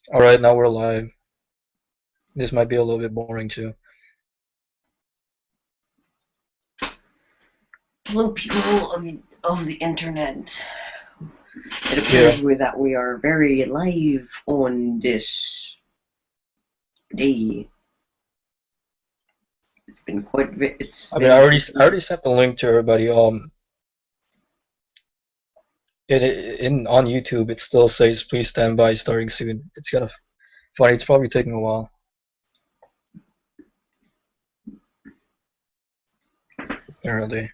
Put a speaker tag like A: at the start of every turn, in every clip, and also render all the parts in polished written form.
A: Alright, now we're live. This might be a little bit boring too.
B: Hello, people of the internet. It
A: Yeah.
B: appears that we are very live on this day. It's been quite. It's
A: I mean, I
B: been.
A: already sent the link to everybody. In on YouTube, it still says please stand by, starting soon. It's kind of funny. It's probably taking a while. Apparently.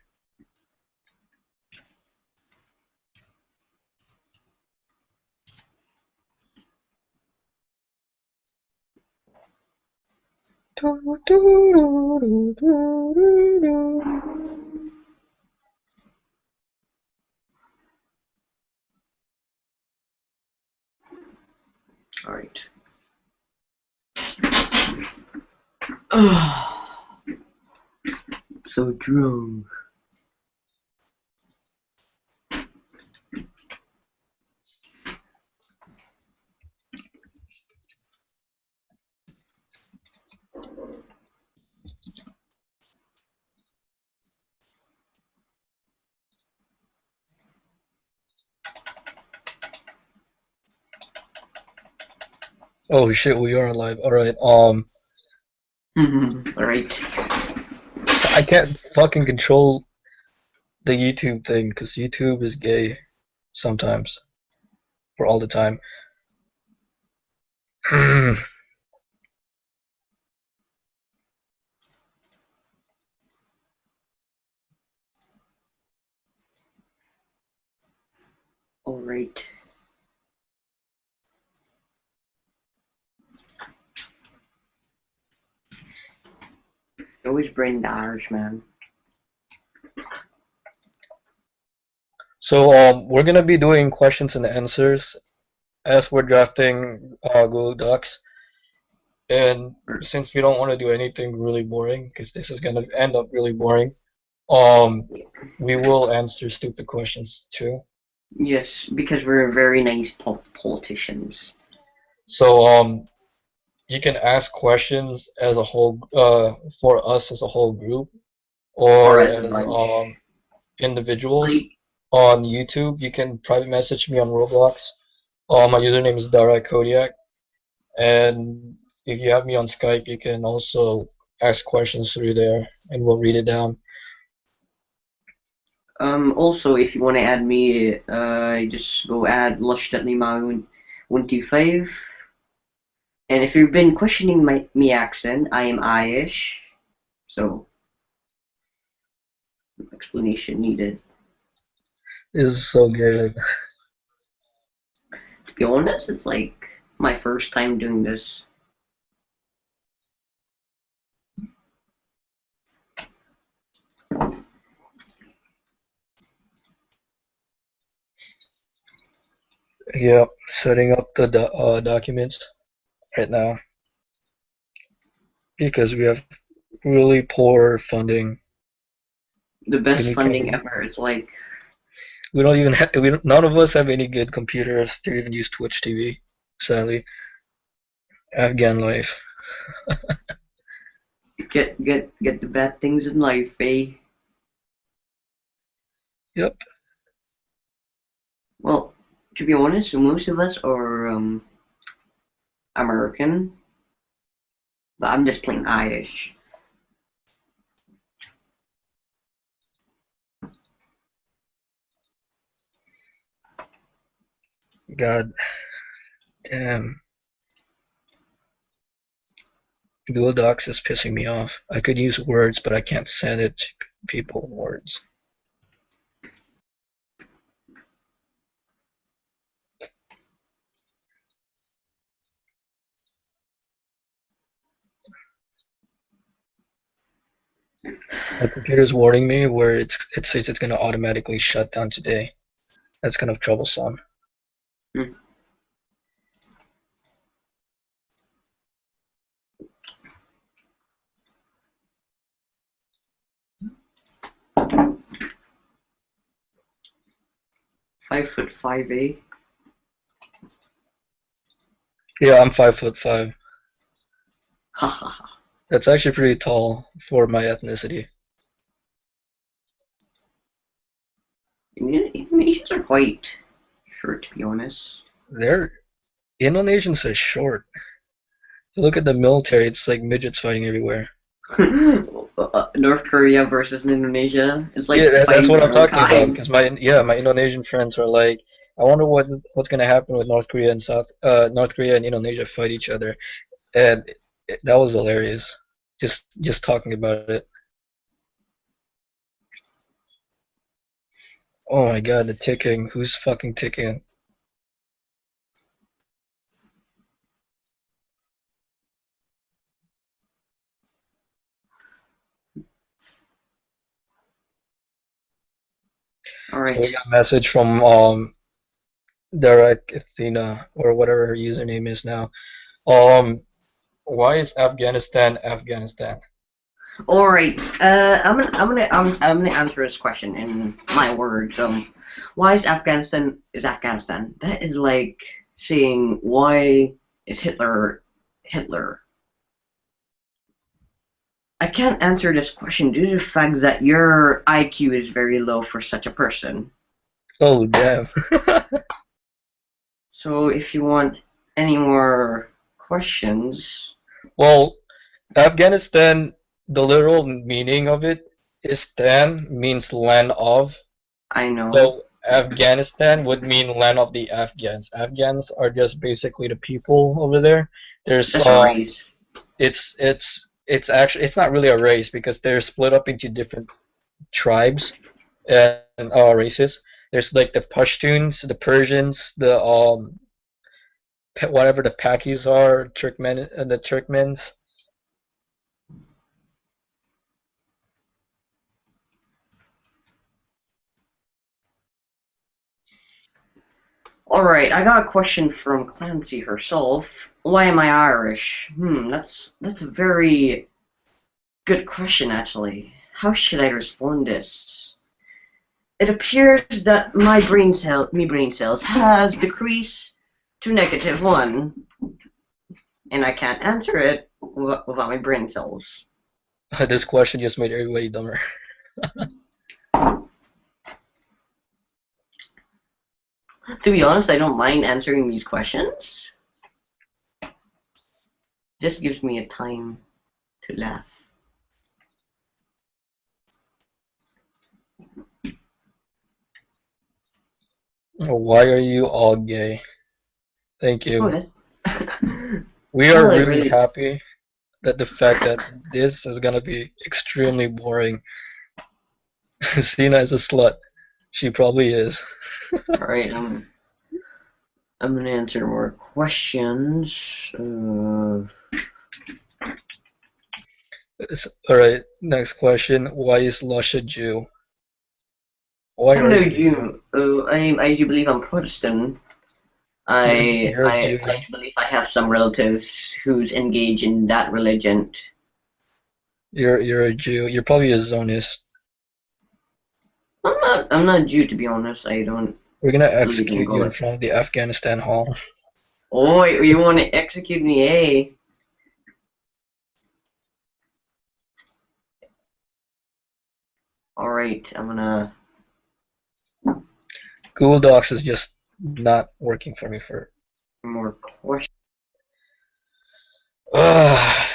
B: All right. So drunk.
A: Oh shit, we are live. Alright,
B: All right.
A: I can't fucking control the YouTube thing because YouTube is gay sometimes. For all the time.
B: All right. Always bring the Irishman.
A: So, we're gonna be doing questions and answers as we're drafting Google Docs. And since we don't want to do anything really boring, because this is gonna end up really boring, um, we will answer stupid questions too.
B: Yes, because we're very nice politicians.
A: So, you can ask questions as a whole, for us as a whole group,
B: Or
A: or
B: as a
A: as
B: bunch.
A: individuals
B: Like,
A: on YouTube. You can private message me on Roblox. My username is DirectKodiak. And if you have me on Skype, you can also ask questions through there, and we'll read it down.
B: also, if you want to add me, just go add Lush.Lima125. And if you've been questioning me accent, I am Irish, so explanation needed.
A: This is so good.
B: To be honest, it's like my first time doing this.
A: Yep, setting up the documents right now because we have really poor funding.
B: The
A: We
B: best
A: need
B: funding
A: probably
B: ever. It's like,
A: we don't even have none of us have any good computers to even use Twitch TV. Sadly, Afghan life.
B: get the bad things in life, eh?
A: Yep.
B: Well, to be honest, most of us are American, but I'm just plain Irish.
A: God damn. Google Docs is pissing me off. I could use words, but I can't send it to people in words. My computer's warning me where it says it's gonna automatically shut down today. That's kind of troublesome.
B: Hmm. 5'5", eh?
A: Yeah, I'm 5'5".
B: Ha ha ha.
A: That's actually pretty tall for my ethnicity.
B: Indonesians are quite short, to be honest.
A: They're Indonesians are short. You look at the military, it's like midgets fighting everywhere.
B: North Korea versus Indonesia. It's
A: Yeah,
B: like
A: that's
B: fighting
A: what
B: their
A: I'm
B: own
A: talking about.
B: kind.
A: Because my Indonesian friends are like, I wonder what's gonna happen with North Korea and Indonesia fight each other, and that was hilarious. Just talking about it. Oh my god, the ticking. Who's fucking ticking?
B: All
A: So we
B: right.
A: got a message from Synnah or whatever her username is now. Um, why is Afghanistan Afghanistan?
B: All right. I'm gonna answer this question in my words. Why is Afghanistan? That is like saying why is Hitler? I can't answer this question due to the fact that your IQ is very low for such a person.
A: Oh damn.
B: So if you want any more questions,
A: Well, Afghanistan, the literal meaning of it is Stan means land of.
B: I know
A: So Afghanistan would mean land of the Afghans. Afghans are just basically the people over there. There's
B: that's a race.
A: it's actually it's not really a race because they're split up into different tribes and races. There's like the Pashtuns, the Persians, the whatever the Pakis are, the Turkmens.
B: All right, I got a question from Clancy herself. Why am I Irish? That's a very good question actually. How should I respond this? It appears that my brain cells has decreased to -1, and I can't answer it without my brain cells.
A: This question just made everybody dumber.
B: To be honest, I don't mind answering these questions. Just gives me a time to laugh.
A: Why are you all gay? Thank
B: Oh,
A: you.
B: that's
A: We are
B: well, it
A: really
B: really.
A: happy that the fact that this is gonna be extremely boring. Cena is a slut. She probably is.
B: All right, I'm gonna answer more questions.
A: Alright, next question. Why is Lush a Jew? Why
B: I'm
A: are
B: no
A: you a Jew?
B: Jew. I do believe I'm Protestant. I
A: You're a
B: I
A: Jew.
B: I believe I have some relatives who's engaged in that religion.
A: You're a Jew. You're probably a Zionist.
B: I'm not Jew to be honest. I don't
A: We're gonna
B: believe in
A: execute you in
B: God.
A: front of the Afghanistan Hall.
B: Oh, you want to execute me, eh? All right, I'm gonna.
A: Google Docs is just not working for me for.
B: More questions.
A: Ugh,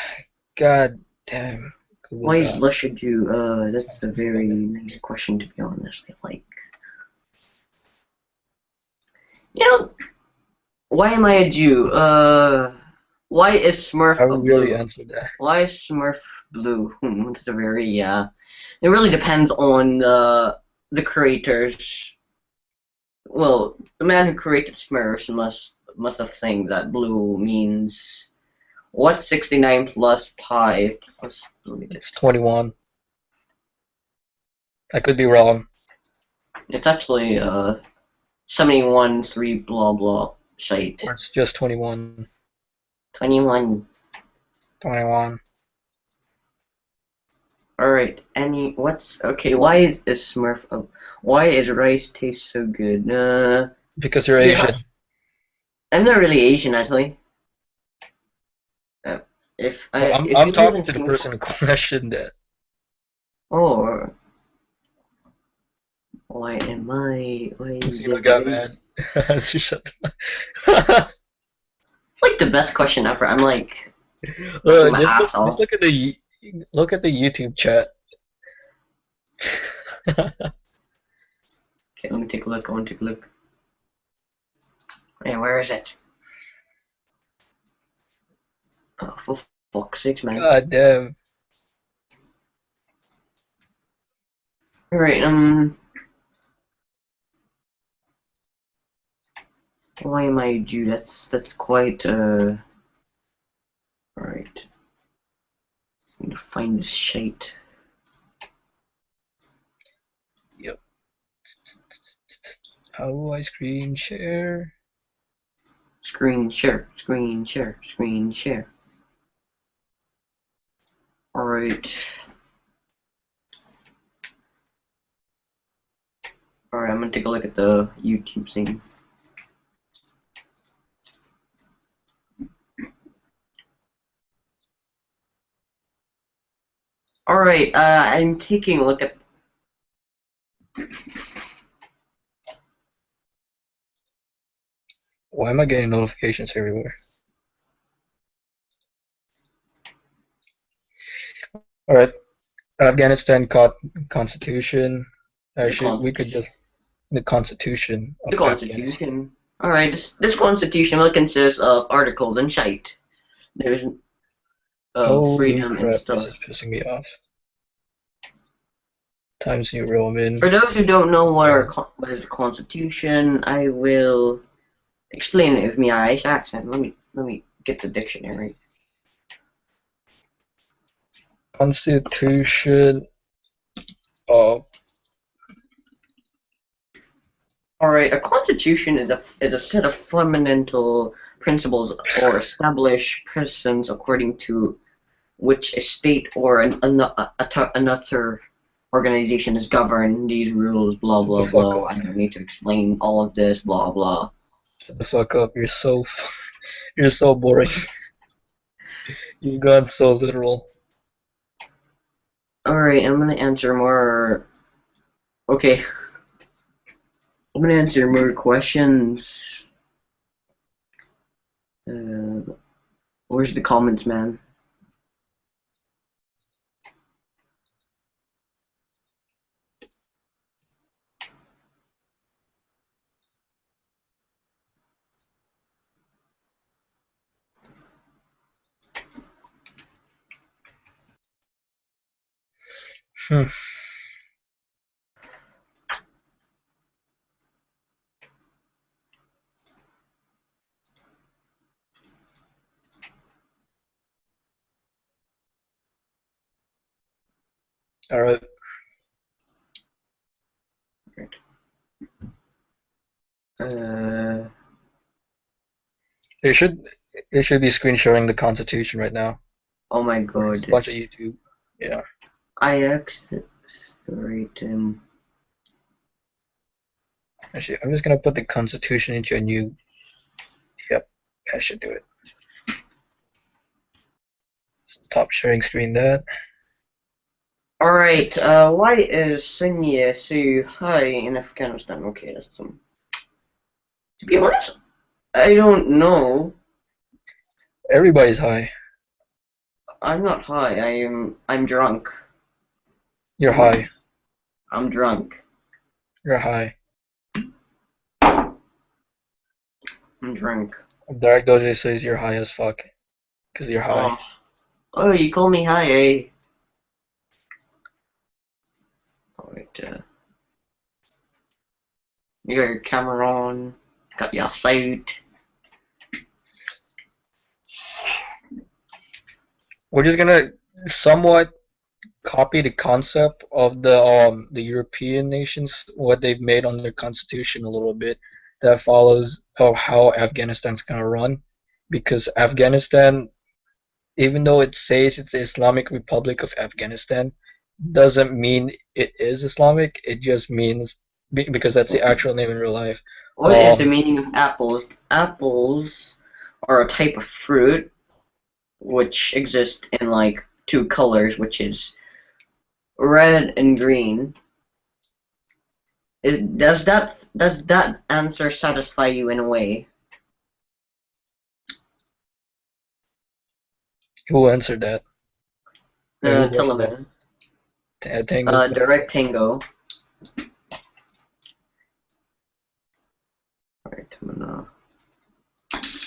A: God damn. Google
B: Why is
A: Docs.
B: Lush a Jew? That's a very nice question to be honest. Like, you know, why am I a Jew? Why is Smurf a
A: Haven't really
B: blue?
A: answered that.
B: Why is Smurf blue? It's a very It really depends on the creators. Well, the man who created Smurfs must have think that blue means what's 69 plus pi plus.
A: It's 21. I could be wrong.
B: It's actually 71 3 blah blah shite.
A: Or it's just 21.
B: 21.
A: 21.
B: Alright, what's okay, why is rice taste so good?
A: Because you're
B: Yeah,
A: Asian.
B: I'm not really Asian actually. If
A: I'm
B: you live
A: talking
B: in
A: to the
B: Singapore,
A: person who questioned that.
B: oh, why am I? Why
A: Synnah
B: did
A: got
B: they?
A: mad. She shut the
B: It's like the best question ever. I'm like laughing my ass
A: just
B: off.
A: look at the YouTube chat.
B: Okay, let me take a look. I want to take a look. Hey, where is it? Oh, for fuck's sakes, man.
A: God damn.
B: Alright, why am I due? That's quite, alright. I need to find this shite.
A: Yep. How do I screen share?
B: Screen share, screen share, screen share. Alright. Alright, I'm gonna take a look at the YouTube scene. Alright, I'm taking a look at.
A: Why am I getting notifications everywhere? Alright. Afghanistan constitution. Actually, we could just the constitution
B: The
A: of Afghanistan.
B: Constitution. Alright, this Constitution will consist of articles and shite. There's
A: Holy
B: freedom and
A: crap, this
B: stuff.
A: is pissing me off. Times New Roman.
B: For those who don't know what is the Constitution, I will explain it with my Irish accent. Let me get the dictionary.
A: Constitution of
B: Alright, a constitution is a set of fundamental principles or established precedents according to which a state or another organization is governed. These rules, blah
A: shut the
B: blah
A: fuck
B: blah.
A: up.
B: I don't need to explain all of this, blah blah.
A: Shut the fuck up. You're so boring. You got so literal.
B: Alright, I'm gonna answer more. Okay, I'm gonna answer more questions. Where's the comments, man?
A: Hmm. Alright.
B: Uh,
A: It should it should be screen sharing the constitution right now.
B: oh my
A: There's a
B: god.
A: bunch of YouTube. Yeah.
B: I accelerate him.
A: Actually, I'm just gonna put the constitution into a new. Yep, that should do it. Stop sharing screen that.
B: Alright, why is Synnah so high in Afghanistan? Okay, that's some. To be honest, I don't know.
A: Everybody's high.
B: I'm not high. I'm drunk.
A: You're high.
B: I'm drunk.
A: You're high.
B: I'm drunk.
A: DirectDoge says you're high as fuck. Because you're high.
B: Oh. Oh, you call me high, eh? Alright, you got your camera on, got your sight.
A: We're just gonna somewhat copy the concept of the European nations, what they've made on their constitution a little bit, that follows of how Afghanistan's gonna run. Because Afghanistan, even though it says it's the Islamic Republic of Afghanistan, doesn't mean it is Islamic. It just means because that's the actual name in real life.
B: What is the meaning of apples? Apples are a type of fruit. which exist in like two colors, which is red and green. Does that answer satisfy you in a way?
A: Who answered that? Wait, who was that?
B: Telemann.
A: Tango.
B: DirectDoge. Alright, I'm gonna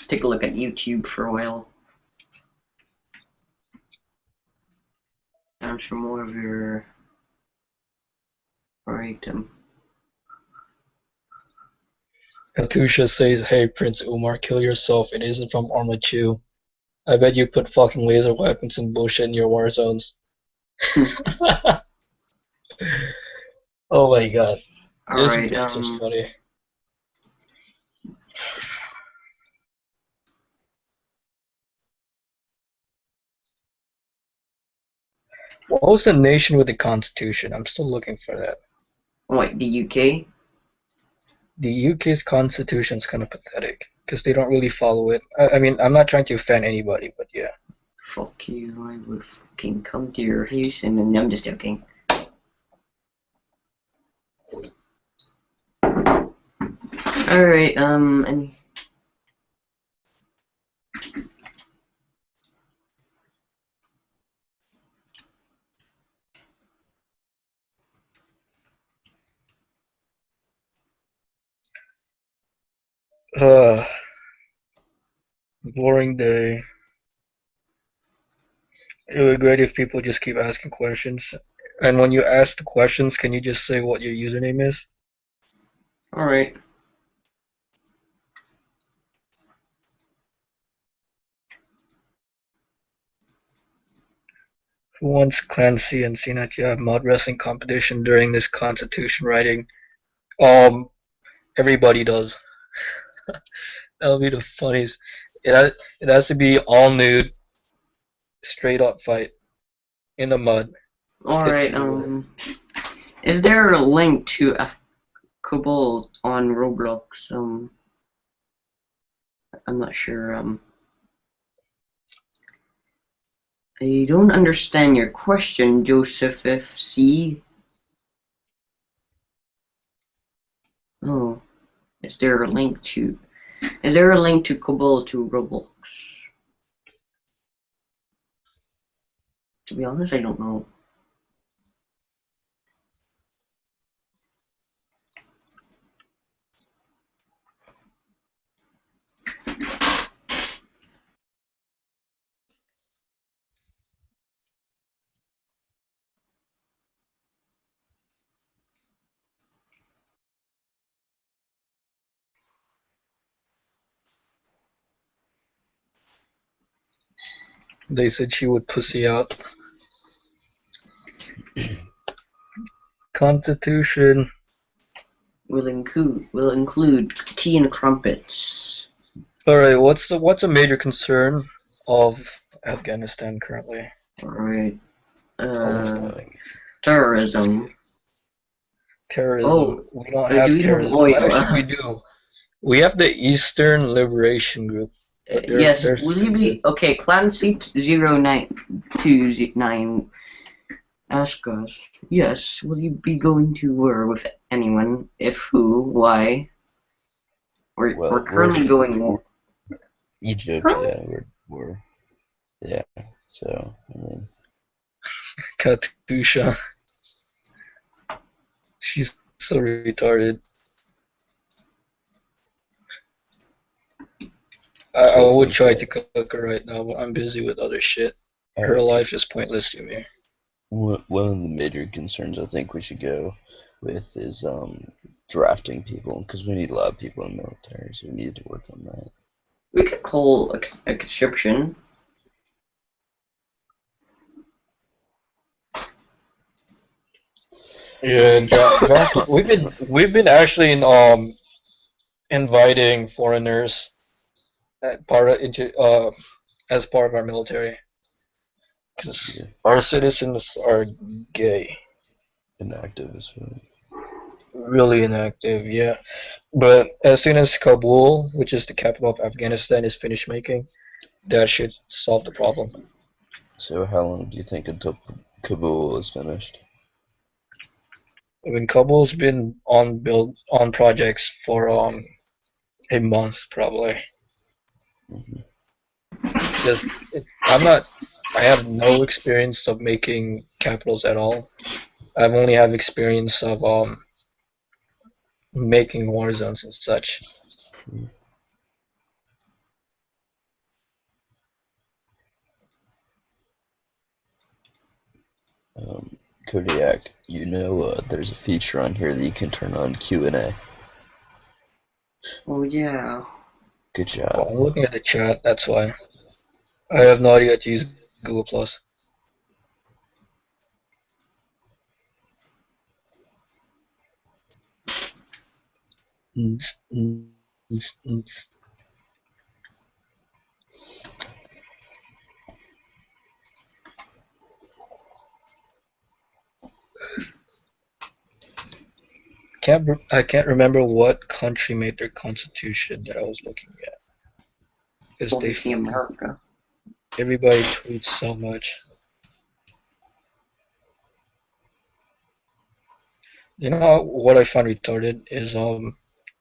B: take a look at YouTube for a while. Answer more of your item.
A: Katusha says, "Hey Prince Umar, kill yourself. It isn't from Armachu. I bet you put fucking laser weapons and bullshit in your war zones." Oh my god. This
B: Alright,
A: bitch is funny. What was the nation with the constitution? I'm still looking for that.
B: What, the UK?
A: The UK's constitution is kind of pathetic because they don't really follow it. I mean, I'm not trying to offend anybody, but yeah.
B: Fuck you, I would fucking come to your house and then I'm just joking. Alright, any...
A: Boring day. It would be great if people just keep asking questions. And when you ask the questions, can you just say what your username is?
B: Alright.
A: Who wants Clancy and Synnah to have mod wrestling competition during this constitution writing? Everybody does. That'll be the funniest. It has to be all nude, straight up fight in the mud.
B: Alright, is there a link to Kabul on Roblox? I'm not sure, I don't understand your question, Joseph FC. Oh, is there a link to Kabul to Roblox? To be honest, I don't know.
A: They said she would pussy out. Constitution
B: will include tea and crumpets.
A: Alright, what's a major concern of Afghanistan currently?
B: Alright. Terrorism.
A: Terrorism.
B: Oh,
A: we don't have terrorism. Actually, we do. We have the Eastern Liberation Group.
B: Yes, will you be okay? Clancy 0929 ask us. Yes, will you be going to war with anyone? If who? Why? We're currently going.
C: Egypt, yeah, we're yeah. So I mean,
A: Katusha. She's so retarded. I would try to cook her right now, but I'm busy with other shit. Her life is pointless to me.
C: One of the major concerns I think we should go with is drafting people, because we need a lot of people in the military, so we need to work on that.
B: We could call a conscription.
A: Yeah, we've been actually inviting foreigners as part of our military, because our citizens are gay.
C: Inactive as well.
A: Really inactive, yeah. But as soon as Kabul, which is the capital of Afghanistan, is finished making, that should solve the problem.
C: So how long do you think until Kabul is finished?
A: I mean, Kabul's been on projects for a month probably.
C: Hmm.
A: Because I'm not, I have no experience of making capitals at all. I've only have experience of making war zones and such.
C: Kodiak, you know there's a feature on here that you can turn on Q&A.
B: Oh yeah.
C: Good
A: Well,
C: job.
A: I'm looking at the chat, that's why. I have no idea how to use Google Plus. I can't remember what country made their constitution that I was looking at. Because
B: Obviously America.
A: everybody tweets so much. You know what I find retarded is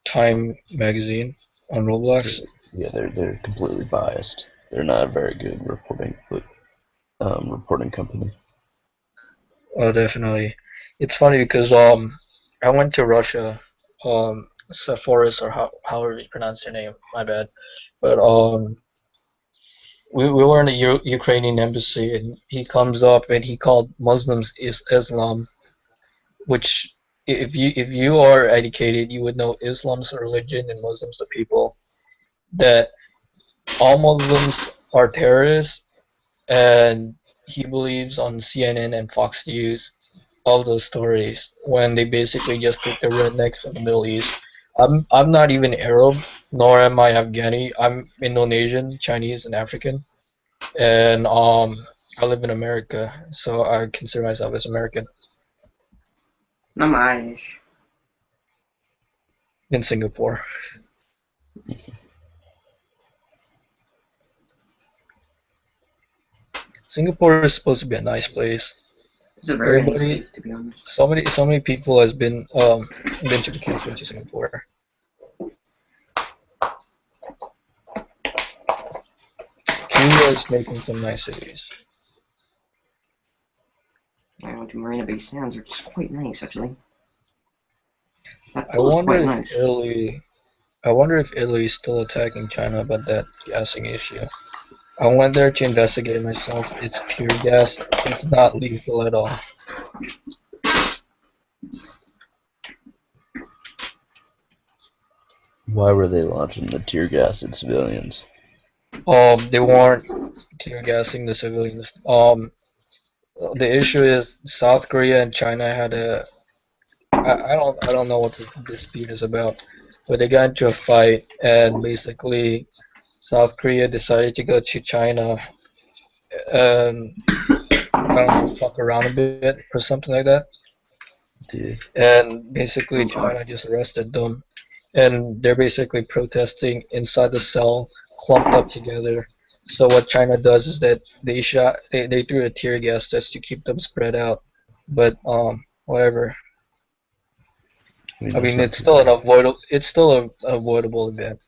A: Time magazine on Roblox.
C: Yeah, they're completely biased. They're not a very good reporting company.
A: Oh, definitely. It's funny because I went to Russia, Sephoris or however you pronounce your name. My bad. But we were in the Ukrainian embassy, and he comes up and he called Muslims Islam, which if you are educated, you would know Islam's a religion and Muslims the people. That all Muslims are terrorists, and he believes on CNN and Fox News all those stories when they basically just pick the rednecks from the Middle East. I'm not even Arab, nor am I Afghani. I'm Indonesian, Chinese, and African, and I live in America, so I consider myself as American.
B: I'm Irish.
A: In Singapore. Singapore is supposed to be a nice place.
B: It's a very nice
A: Everybody,
B: place, to be honest.
A: so many people has been to vacation to Singapore. Cuba is making some nice cities.
B: I went to Marina Bay Sands, which is quite nice, actually. That
A: I
B: pool is
A: wonder
B: quite
A: if
B: nice.
A: Italy is still attacking China about that gassing issue. I went there to investigate myself. It's tear gas. It's not lethal at all.
C: Why were they launching the tear gas at civilians?
A: They weren't tear gassing the civilians. The issue is South Korea and China had I don't know what the dispute is about, but they got into a fight, and basically South Korea decided to go to China and I don't know, fuck around a bit or something like that.
C: Dude.
A: And basically
B: Oh god.
A: China just arrested them, and they're basically protesting inside the cell, clumped up together. So what China does is that they threw a tear gas just to keep them spread out, but whatever.
C: I mean,
A: I
C: that's
A: mean,
C: not too bad.
A: it's still an avoidable event.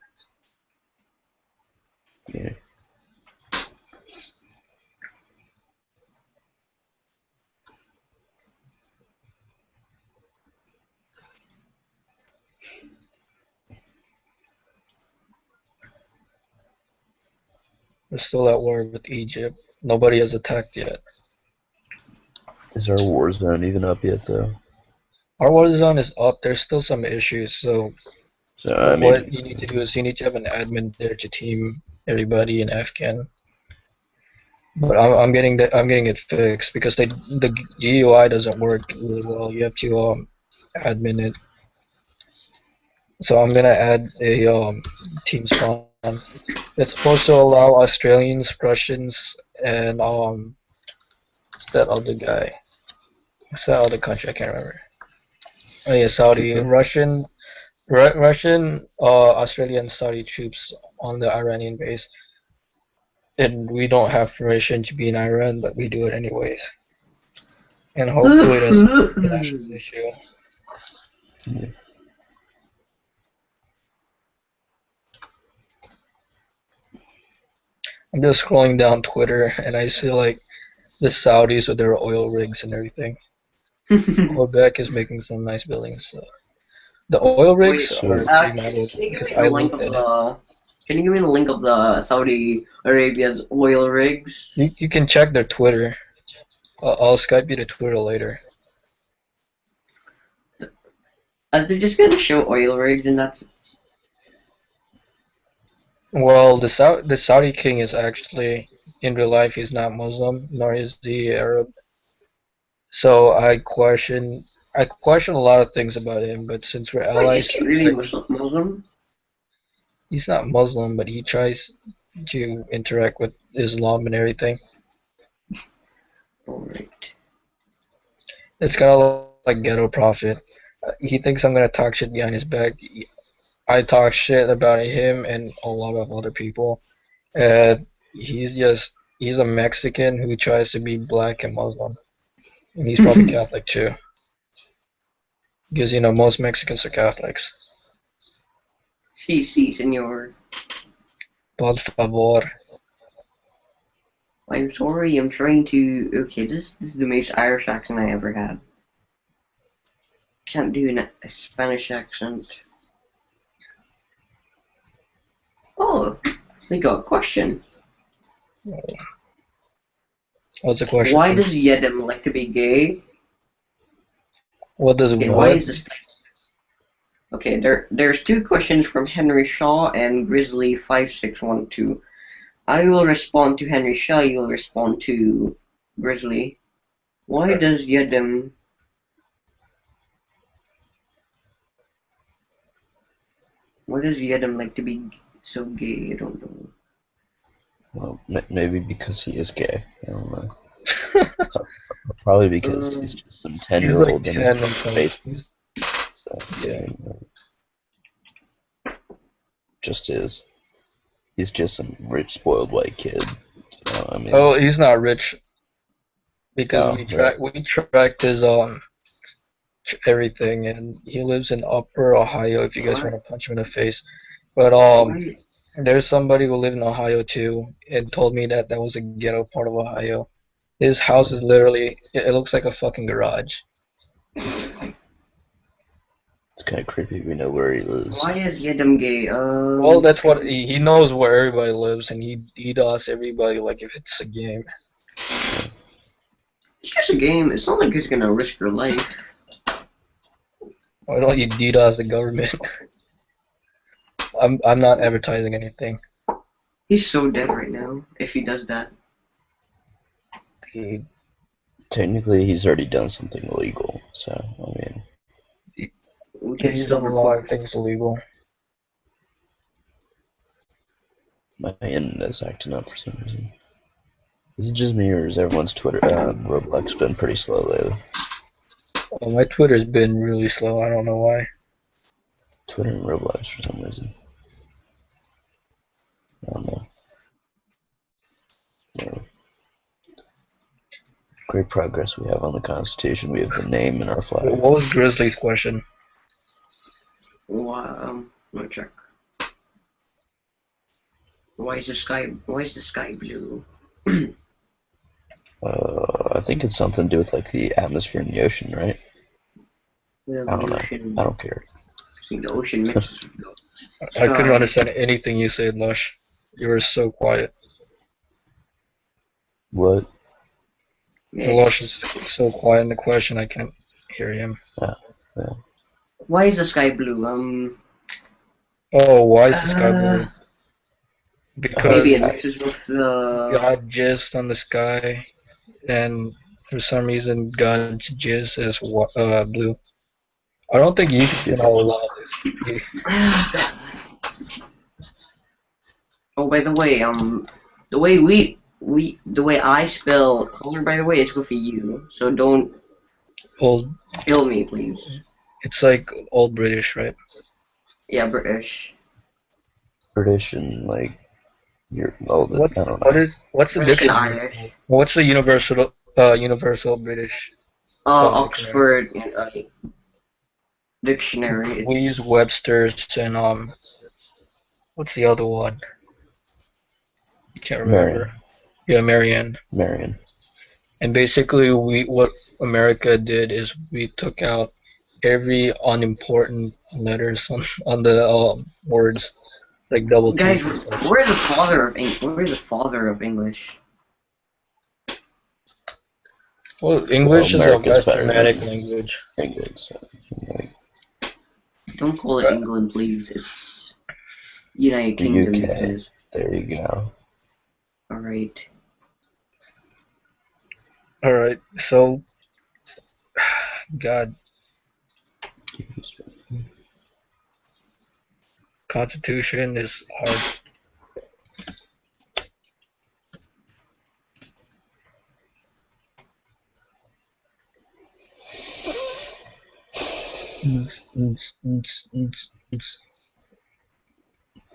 C: Yeah.
A: We're still at war with Egypt. Nobody has attacked yet.
C: Is our war zone even up yet, though?
A: Our war zone is up. There's still some issues. So
C: So, I
A: what
C: mean,
A: you need to do is you need to have an admin there to team everybody in Afghan. But I'm getting it fixed because the GUI doesn't work really well. You have to admin it. So I'm gonna add a team spawn. It's supposed to allow Australians, Russians, and what's that other guy? What's that other country? I can't remember. Oh yeah, Saudi,
C: Cuba?
A: Russian, Australian, Saudi troops on the Iranian base. and we don't have permission to be in Iran, but we do it anyways. And hopefully it doesn't become a national issue.
C: Yeah.
A: I'm just scrolling down Twitter and I see like the Saudis with their oil rigs and everything. Quebec is making some nice buildings. So. The oil rigs
B: Wait,
A: are
C: So,
A: pretty models
B: can you give
A: because
B: me
A: I
B: the link
A: looked
B: of
A: at it.
B: the? Can you give me the link of the Saudi Arabia's oil rigs?
A: You can check their Twitter. I'll Skype you to Twitter later.
B: They're just gonna show oil rigs, and that's
A: Well, the Saudi king is actually in real life he's not Muslim nor is he Arab. So I question a lot of things about him, but since we're
B: wait, is
A: allies,
B: he really Muslim?
A: he's not Muslim, but he tries to interact with Islam and everything.
B: Alright.
A: It's kind of like ghetto prophet. He thinks I'm gonna talk shit behind his back. I talk shit about him and a lot of other people. He's a Mexican who tries to be black and Muslim, and he's probably Catholic too, because most Mexicans are Catholics.
B: Sí, señor.
A: Por favor.
B: I'm sorry, I'm trying to. Okay, this is the most Irish accent I ever had. Can't do a Spanish accent. Oh, we got a question.
A: What's the question?
B: Why does Yedem like to be gay?
A: What does
B: Okay,
A: what?
B: why is this? Okay, there's two questions from Henry Shaw and Grizzly5612. I will respond to Henry Shaw. You will respond to Grizzly. Why does Yedem? Why does Yedem like to be so gay? I don't know.
C: well, maybe because he is gay. I don't know. Probably because he's just some
A: He's
C: 10-year-old
A: like
C: in
A: 10
C: his
A: and some.
C: basement. So,
A: Yeah.
C: just is. He's just some rich, spoiled white kid. So I mean.
A: Oh, he's not rich because
C: Oh,
A: we tracked his everything, and he lives in Upper Ohio. If you guys want to punch him in the face, but
B: Why?
A: there's somebody who lived in Ohio too, and told me that that was a ghetto part of Ohio. His house is literally it looks like a fucking garage.
C: It's kind of creepy. We know where he lives.
B: Why is Yedem gay?
A: Well, that's what he knows where everybody lives, and he does everybody like if it's a game.
B: It's just a game. It's not like he's gonna risk your life.
A: Why don't you DDoS the government? I'm not advertising anything.
B: He's so dead right now if he does that.
C: Technically, he's already done something illegal. So I mean.
A: He's done a lot of things illegal.
C: My internet's acting up for some reason. Is it just me, or is everyone's Twitter, Roblox been pretty slow lately?
A: Well, my Twitter's been really slow. I don't know why.
C: Twitter and Roblox for some reason. I don't know. Yeah. Great progress we have on the Constitution. We have the name in our flag.
A: What was Grizzly's question?
B: Let me check. Why is the sky blue?
C: I think it's something to do with like the atmosphere in the ocean, right?
B: I
C: don't know. I don't care.
B: See the ocean mixes.
A: I couldn't understand anything you said, Lush. You were so quiet.
C: What?
B: Yes.
A: Lush is so quiet in the question I can't hear him.
C: Yeah.
B: Why is the sky blue?
A: Oh, why is the sky blue? Because
B: Maybe it mixes with the.
A: God jizzed on the sky, and for some reason God's jizz is blue. I don't think you can allow this.
B: Oh, by the way, the way I spell color, by the way, is with a U. So don't kill me, please.
A: It's like old British, right?
B: Yeah, British.
C: British and like
A: What
C: I don't know.
A: what's the
B: British and
A: dictionary?
B: Irish.
A: What's the universal British dictionary?
B: Oxford dictionary.
A: We use
B: It's
A: Webster's and what's the other one? Can't remember.
C: Marion.
A: Yeah, Marianne.
C: Marion.
A: And basically, what America did is we took out every unimportant letters on the words, like double
B: guys,
A: T's and such.
B: where's the father of Where's the father of English?
A: Well,
C: Well,
A: English is a
C: America's
A: West
C: better
A: Germanic
C: than
A: language.
C: England. So, like,
B: Don't call it England, please. It's United
C: the
B: Kingdom.
C: UK. There you go.
B: All right.
A: All right, so God, Constitution is hard.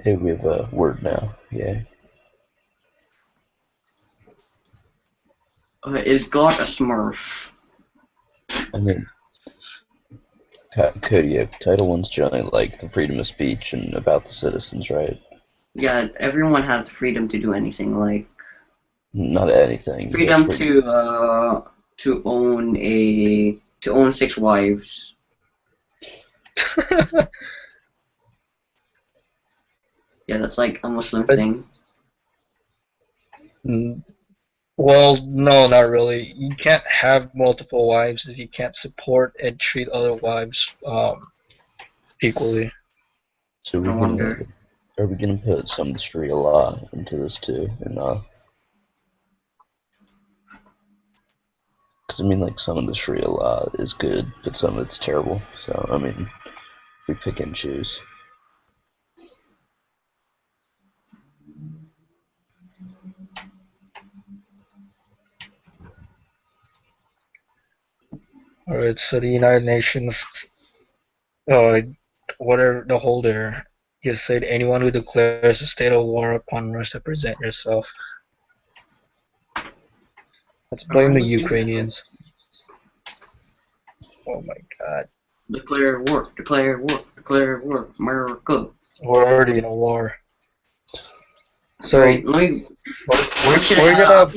C: Hey, we have a word now. Yay.
B: Is God a Smurf?
C: I mean, Kodiak, Title I's generally like the freedom of speech and about the citizens, right?
B: Yeah, everyone has freedom to do anything. Like
C: Not anything.
B: freedom
C: But
B: to own 6 wives. Yeah, that's like a Muslim thing.
A: Well, no, not really. You can't have multiple wives if you can't support and treat other wives equally.
C: so
B: No wonder.
C: are we gonna put some of the Sharia law into this too, or not? Because I mean, like some of the Sharia law is good, but some of it's terrible. So I mean, if we pick and choose.
A: Alright, so the United Nations, whatever the holder, just said anyone who declares a state of war upon Russia, present yourself. Let's blame the Ukrainians. Oh my God.
B: Declare war, declare war, declare war, America.
A: We're already in a war. So
B: right, let me.
A: we're gonna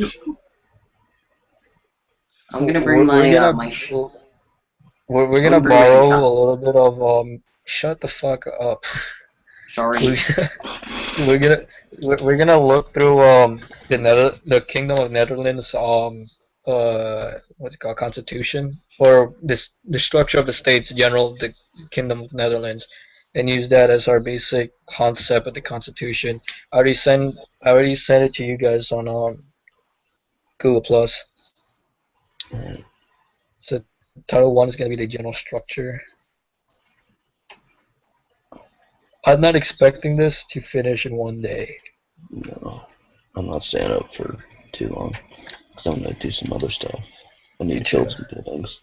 B: I'm gonna bring my
A: we're
B: I'm
A: gonna
B: gonna bring my
A: borrow a little bit of shut the fuck up.
B: Sorry.
A: We're gonna look through the Kingdom of Netherlands what's it called, constitution for the structure of the states general, the Kingdom of Netherlands, and use that as our basic concept of the constitution. I already sent it to you guys on Google Plus. So Title 1 is gonna be the general structure. I'm not expecting this to finish in one day.
C: No, I'm not staying up for too long because I'm gonna do some other stuff. I need to build some buildings.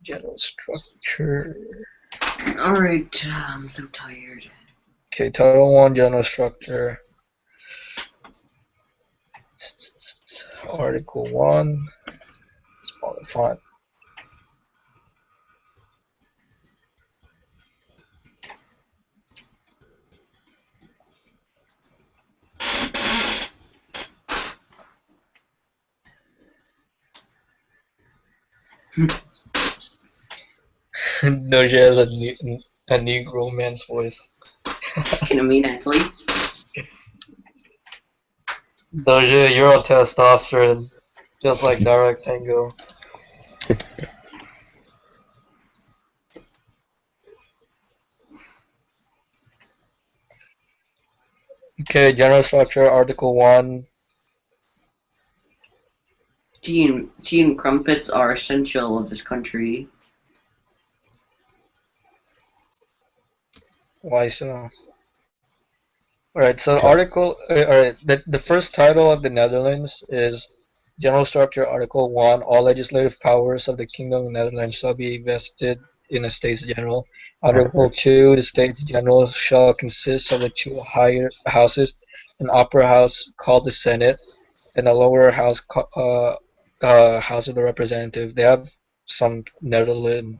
A: General structure.
B: Alright, I'm so tired.
A: Okay, Title 1, general structure. Article 1. Smaller font. Doge has a Negro man's voice.
B: Can I mean actually?
A: Doge, you're on testosterone, just like DirectDoge. Okay, general structure, Article 1.
B: Tea and crumpets are essential of this country.
A: Why so? Alright, so Article, alright, the first title of the Netherlands is General Structure, Article 1. All legislative powers of the Kingdom of the Netherlands shall be vested in a States General. Article 2, the States General shall consist of the two higher houses, an upper house called the Senate, and a lower house, House of the Representative. They have some Netherlands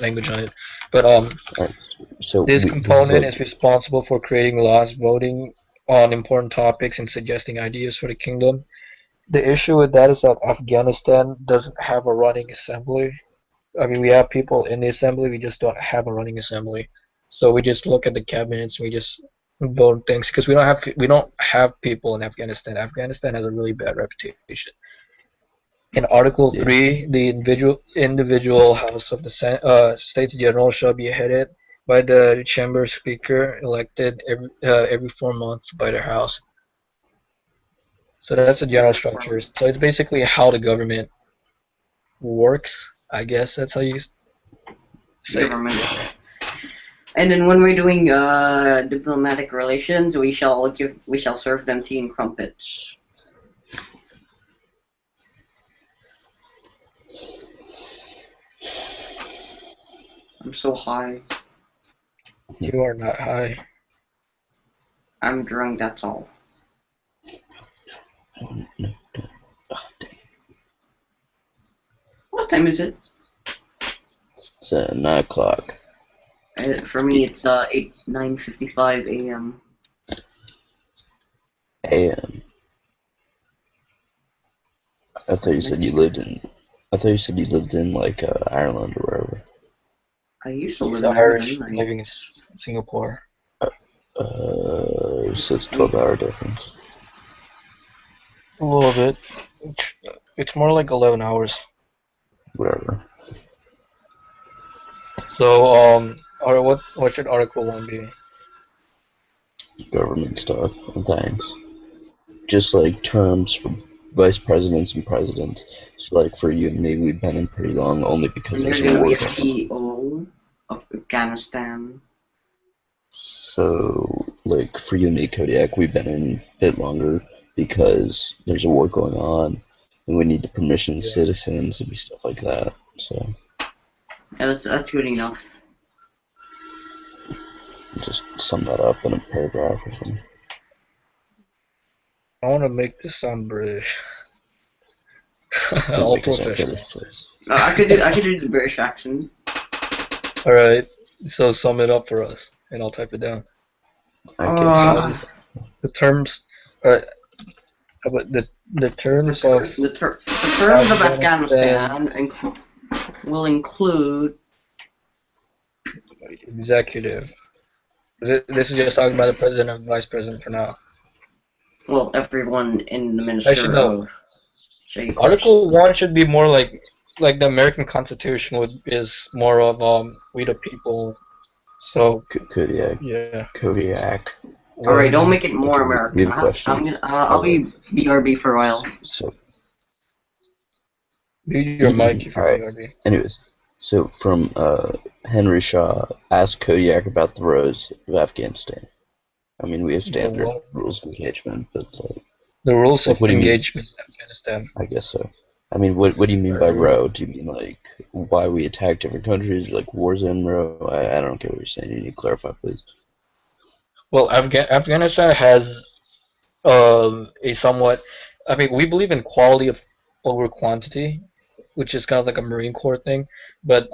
A: language on it, but
C: Alright, so
A: this
C: this is
A: component
C: like
A: is responsible for creating laws, voting on important topics, and suggesting ideas for the kingdom. The issue with that is that Afghanistan doesn't have a running assembly. I mean, we have people in the assembly, we just don't have a running assembly. So we just look at the cabinets, we just vote things because we don't have people in Afghanistan. Afghanistan has a really bad reputation. In Article
C: yeah.
A: 3, the individual House of the States General shall be headed by the Chamber Speaker, elected every 4 months by the House. So that's a general structure. So it's basically how the government works. I guess that's how you say it.
B: Government. And then when we're doing diplomatic relations, we shall serve them tea and crumpets. I'm so high.
A: You are not high.
B: I'm drunk, that's all.
C: Oh, no, don't. Oh, dang.
B: What time is it?
C: It's 9 o'clock.
B: For me, it's 9:55 a.m.
C: AM. I thought you said you lived in like Ireland or wherever.
B: I used to
A: He's
B: live in
A: Irish,
B: Ireland.
A: living in Singapore.
C: So it's 12-hour difference.
A: A little bit. It's more like 11 hours.
C: Whatever.
A: So, what should Article 1 be?
C: Government stuff and things. Just like terms for vice presidents and presidents. So like for you and me, we've been in pretty long only because
B: And
C: there's
B: you're
C: a
B: gonna
C: war
B: be a
C: going on.
B: CEO of Afghanistan.
C: So like for you and me, Kodiak, we've been in a bit longer because there's a war going on and we need the permission of citizens and stuff like that. So
B: Yeah, that's good enough.
C: just sum that up in a paragraph or something.
A: I want to make this sound British.
C: Don't
A: All
C: make us sound
A: professional.
C: British, please.
B: I could do the British accent.
A: Alright, so sum it up for us, and I'll type it down.
C: I can't sum it.
A: The terms, alright, but the terms of
B: The terms of
A: Afghanistan
B: Afghanistan will include.
A: executive. This is just talking about the president and vice president for now.
B: Well, everyone in the
A: Actually,
B: Minister
A: no.
B: of Shape.
A: Article 1 should be more like the American Constitution is more of we the people. So
C: Kodiak.
A: yeah.
C: Kodiak.
B: Alright, don't make it more
C: Okay,
B: American.
C: we have a question.
B: I'll be BRB for a while.
C: So
A: Mute your mic if you're
C: Alright.
A: BRB.
C: Anyways, so from Henry Shaw, ask Kodiak about the roads of Afghanistan. I mean, we have standard rules of engagement, but
A: The rules
C: like,
A: of
C: what do you mean?
A: engagement in Afghanistan.
C: I guess so. I mean, what do you mean by row? Do you mean like why we attack different countries, or like war zone row? I don't get what you're saying. You need to clarify, please.
A: Well, Afghanistan has a somewhat. I mean, we believe in quality over quantity, which is kind of like a Marine Corps thing. But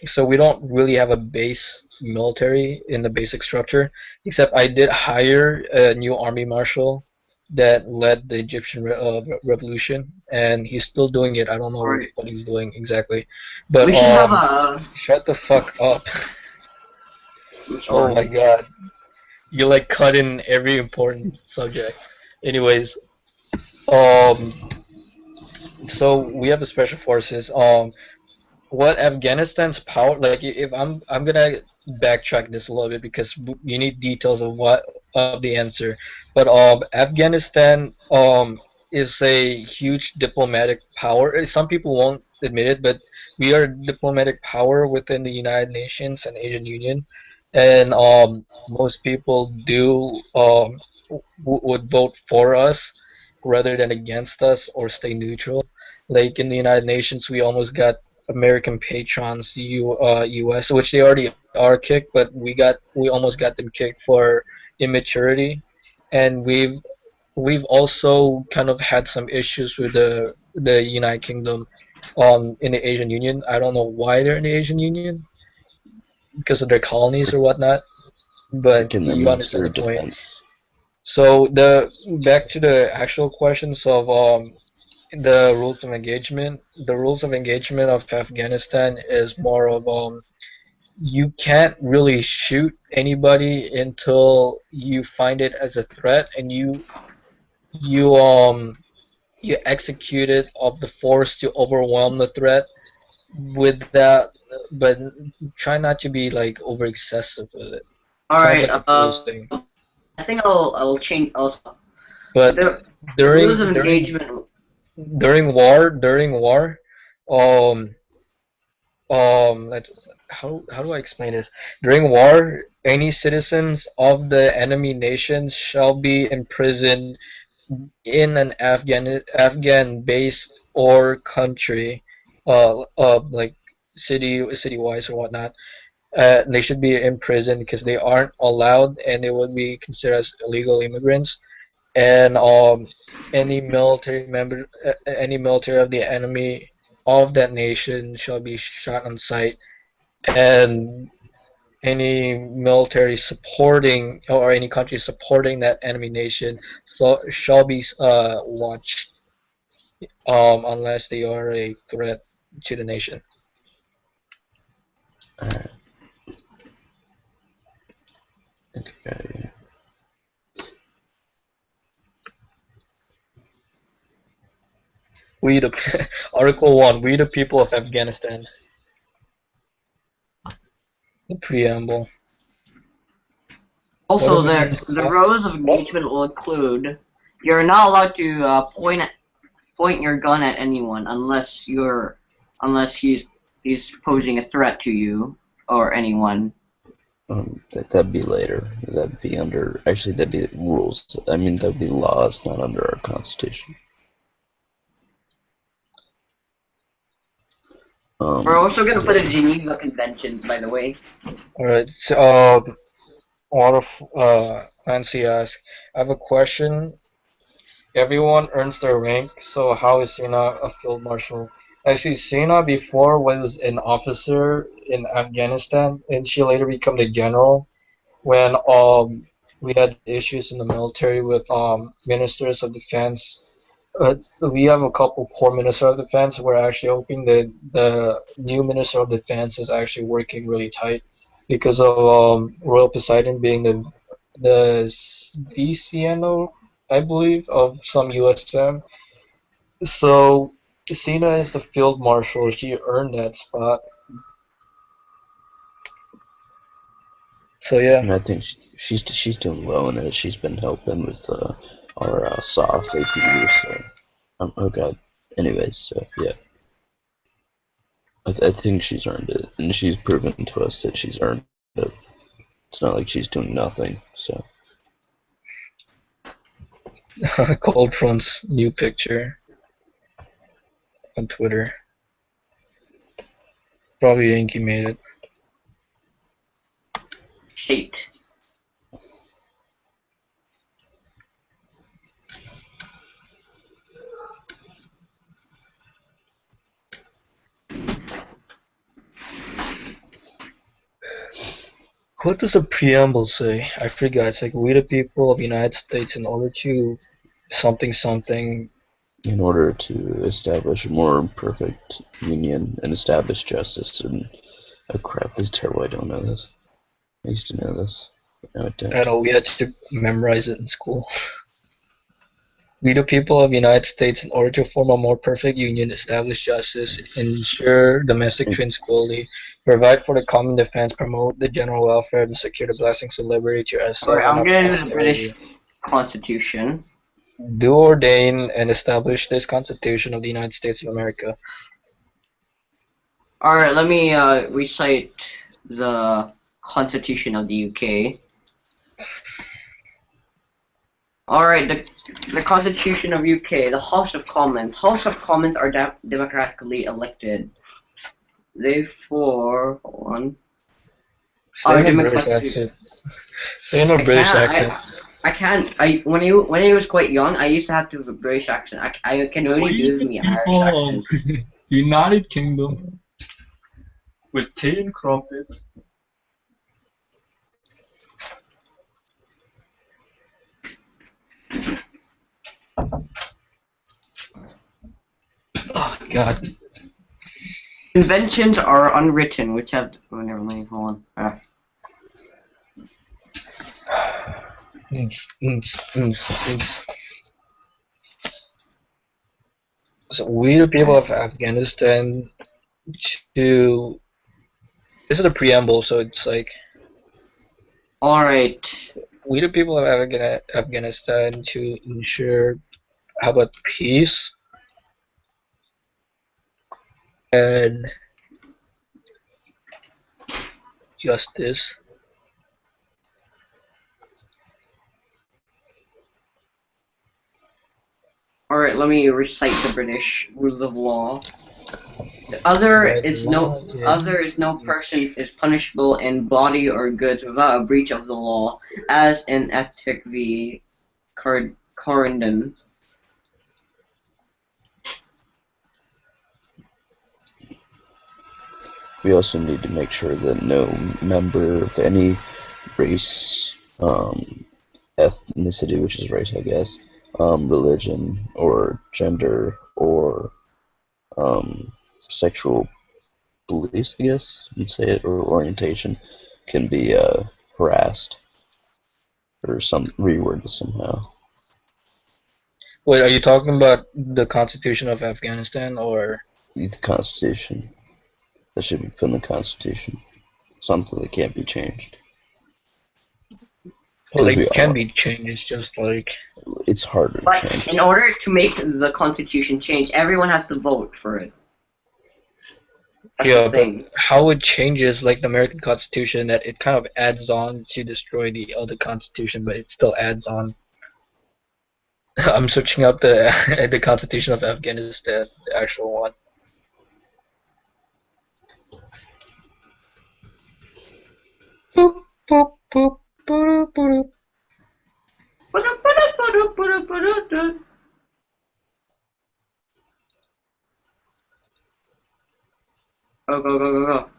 A: so we don't really have a base military in the basic structure. Except I did hire a new army marshal that led the Egyptian revolution, and he's still doing it. I don't know
B: Alright.
A: what he's doing exactly, but
B: We should have a.
A: shut the fuck up.
B: I'm
A: Oh
B: sorry.
A: my god. You like cut in every important subject. Anyways, so we have the special forces. What Afghanistan's power like? If I'm gonna backtrack this a little bit because you need details of what of the answer. But Afghanistan is a huge diplomatic power. Some people won't admit it, but we are a diplomatic power within the United Nations and Asian Union, and most people do would vote for us rather than against us or stay neutral. Like in the United Nations, we almost got American patrons, U.S., which they already are kicked, but we almost got them kicked for immaturity, and we've also kind of had some issues with the United Kingdom, in the Asian Union. I don't know why they're in the Asian Union because of their colonies or whatnot, but
C: Freaking their
A: you
C: Minister
A: understand the
C: of
A: point.
C: Defense.
A: So the back to the actual questions of the rules of engagement. The rules of engagement of Afghanistan is more of you can't really shoot anybody until you find it as a threat, and you execute it of the force to overwhelm the threat with that, but try not to be like over excessive with it, kind of
B: Alright,
A: like a police thing.
B: I think I'll change also.
A: But
B: The rules of
A: during during
B: engagement.
A: during war, um let's how do I explain this? During war, any citizens of the enemy nations shall be imprisoned in an Afghan base or country, like city-wise or whatnot. They should be in prison because they aren't allowed, and they would be considered as illegal immigrants. And any military of the enemy of that nation shall be shot on sight, and any military supporting or any country supporting that enemy nation so shall be watched, unless they are a threat to the nation.
C: Alright. I think I got you.
A: We the Article 1, we the people of Afghanistan. The preamble.
B: Also,
A: What if it
B: the rules of
A: what?
B: engagement will include you're not allowed to point your gun at anyone unless he's posing a threat to you or anyone.
C: That'd be later. That'd be under. Actually, that'd be rules. I mean, that'd be laws, not under our constitution.
B: We're also gonna put a Geneva Convention, by the way.
A: Alright, so, what if, Nancy asks, I have a question. Everyone earns their rank, so how is Synnah a field marshal? Actually, Synnah before was an officer in Afghanistan, and she later became the general when we had issues in the military with ministers of defense. We have a couple poor minister of defense. We're actually hoping that the new minister of defense is actually working really tight because of Royal Poseidon being the VCNO, I believe, of some USM. So Synnah is the field marshal. She earned that spot. So yeah.
C: And I think she's doing well in it. She's been helping with our soft APUs. So, oh god. Anyways, so yeah, I think she's earned it, and she's proven to us that she's earned it. It's not like she's doing nothing. So.
A: Cold Front's new picture on Twitter. Probably Yankee made it.
B: Shaped.
A: What does the preamble say? I forgot. It's like we the people of the United States in order to something something.
C: In order to establish a more perfect union and establish justice and oh crap, this is terrible. I don't know this. I used to know this, but now I don't.
A: I know we had to memorize it in school. We the people of the United States in order to form a more perfect union, establish justice, ensure domestic tranquility, provide for the common defense, promote the general welfare, and secure the blessings of liberty to ourselves
B: Alright, I'm
A: and
B: gonna
A: our
B: do the British
A: posterity.
B: Constitution.
A: Do ordain and establish this Constitution of the United States of America.
B: Alright, let me recite the Constitution of the UK. Alright, the Constitution of UK, the House of Commons. House of Commons are democratically elected. Therefore, hold on.
A: Say
B: Oh,
A: in a
B: didn't
A: British
B: expect to.
A: accent. Say in a
B: I
A: British
B: can't.
A: accent.
B: I can't. When he was quite young, I used to have to have a British accent. I can only do
A: We
B: the
A: the
B: Irish
A: people
B: accent.
A: of United Kingdom with tea and crumpets. Oh God.
B: Conventions are unwritten, which have. Oh, never mind. Hold on.
A: So we the people of Afghanistan to this is a preamble, so it's like
B: All right.
A: we the people of Afghanistan to ensure how about peace and justice.
B: All right. Let me recite the British rules of law. Other
A: Right,
B: is no person is punishable in body or goods without a breach of the law, as in Ethic v. Corendon.
C: We also need to make sure that no member of any race, ethnicity, which is race, I guess, religion or gender or sexual beliefs, I guess you'd say it, or orientation, can be harassed or reworded somehow.
A: Wait, are you talking about the Constitution of Afghanistan or
C: The Constitution. That should be put in the Constitution. Something that can't be changed. Because
A: like
C: we
A: can
C: all,
A: be changed? It's just like
C: it's harder to
B: But
C: change.
B: in order to make the Constitution change, everyone has to vote for it. That's
A: yeah,
B: the
A: but
B: thing.
A: how it changes like the American Constitution that it kind of adds on to destroy the other Constitution, but it still adds on. I'm searching up the the Constitution of Afghanistan, the actual one. Boop, boop, boop, boop, boop.
B: Go, go, go, go, go.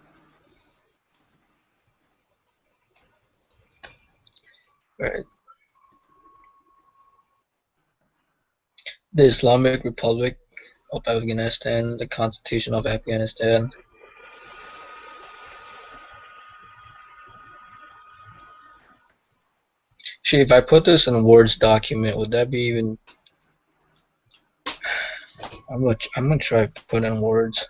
A: Right. The Islamic Republic of Afghanistan, the Constitution of Afghanistan. See, if I put this in a Word document, would that be even? I'm gonna try to put in words.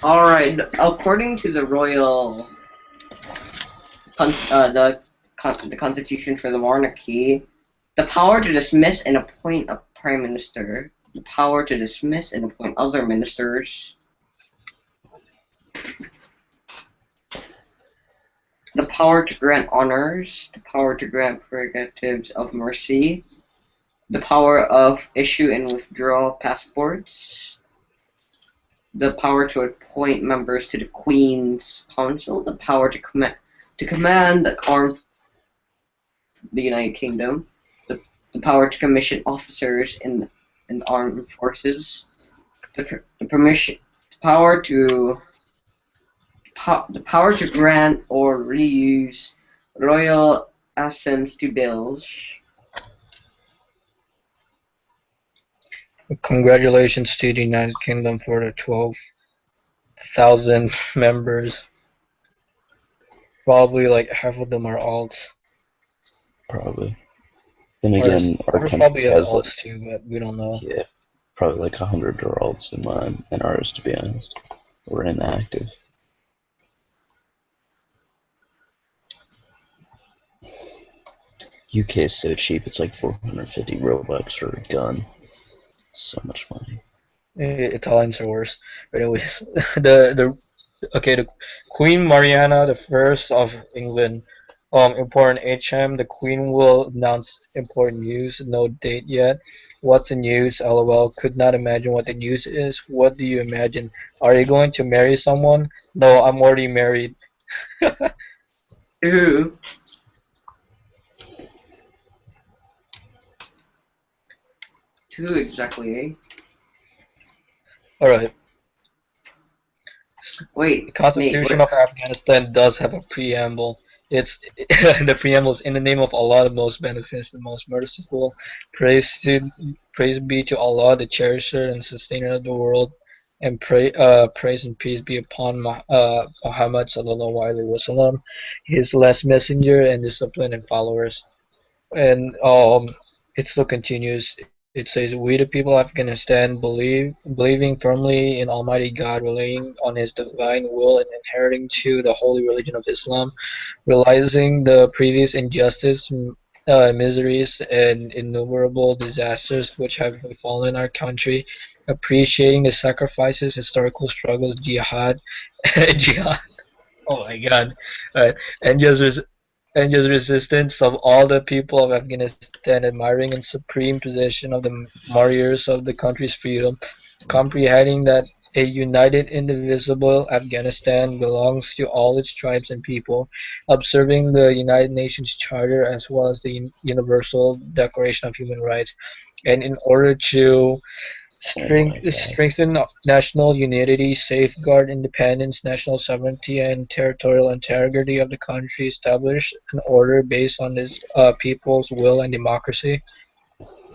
B: All right. According to the royal, the Constitution for the monarchy, the power to dismiss and appoint a prime minister, the power to dismiss and appoint other ministers, the power to grant honors, the power to grant prerogatives of mercy, the power of issue and withdraw passports, the power to appoint members to the Queen's Council, the power to command the United Kingdom, the power to commission officers in armed forces, the power to the power to grant or reuse royal assents to bills.
A: Congratulations to the United Kingdom for the 12,000 members. Probably like half of them are alts.
C: Probably. Then again, our
A: Ours
C: country
A: probably have
C: has like,
A: alts too, but we don't know.
C: yeah, probably like 100 alts in mine and ours, to be honest. We're inactive. UK is so cheap, it's like 450 Robux for a gun. So much money.
A: Italians are worse. But anyways, the Queen Mariana the First of England Important HM. The Queen will announce important news. No date yet. What's the news? LOL. Could not imagine what the news is. What do you imagine? Are you going to marry someone? No, I'm already married.
B: Who? Who exactly, eh?
A: Alright. The
B: Wait, Nate,
A: Constitution
B: what?
A: of Afghanistan does have a preamble. It's the preamble is in the name of Allah, the most beneficent, the most merciful. Praise to praise be to Allah, the cherisher and sustainer of the world, and praise and peace be upon Muhammad sallallahu alaihi wasallam, his last messenger and discipline and followers. And it still continues. It says, "We the people of Afghanistan believing firmly in Almighty God, relying on His divine will, and adhering to the holy religion of Islam, realizing the previous injustice, miseries, and innumerable disasters which have befallen our country, appreciating the sacrifices, historical struggles, jihad, jihad. Oh my God, and and just resistance of all the people of Afghanistan, admiring and supreme possession of the martyrs of the country's freedom, comprehending that a united, indivisible Afghanistan belongs to all its tribes and people, observing the United Nations Charter as well as the Universal Declaration of Human Rights, and in order to
C: Oh my god.
A: strengthen national unity, safeguard independence, national sovereignty, and territorial integrity of the country, establish an order based on its people's will and democracy,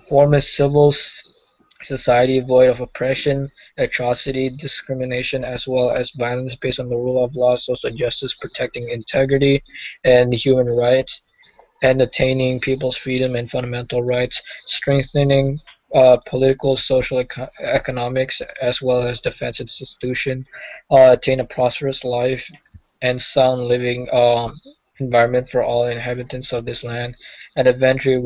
A: form a civil society void of oppression, atrocity, discrimination, as well as violence based on the rule of law, social justice, protecting integrity and human rights, and attaining people's freedom and fundamental rights, strengthening political, social, economics, as well as defense institution, attain a prosperous life and sound living environment for all inhabitants of this land, and eventually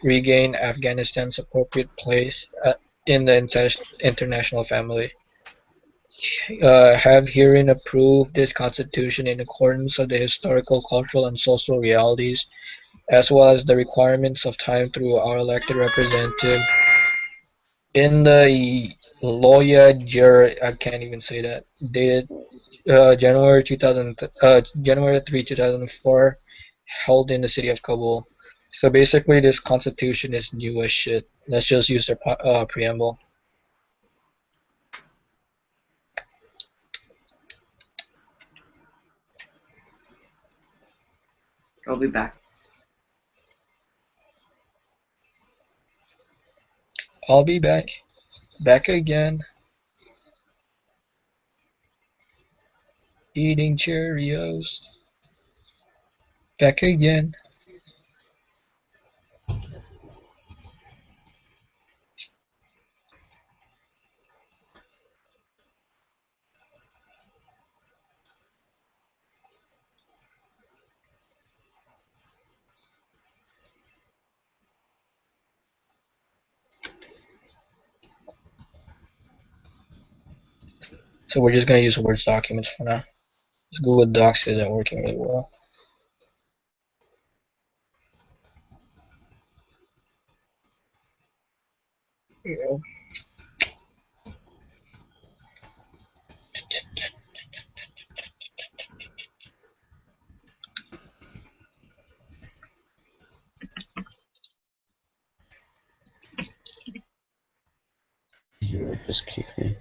A: regain Afghanistan's appropriate place in the international family. Have herein approved this constitution in accordance with the historical, cultural, and social realities as well as the requirements of time through our elected representative in the Loya Jur I can't even say that dated January 3 2004 held in the city of Kabul. So basically this constitution is new as shit. Let's just use their preamble.
B: I'll be back.
A: I'll be back. Back again. Eating Cheerios. Back again. So we're just gonna use Word documents for now. Google Docs isn't working really well. Yeah.
C: You just kick me.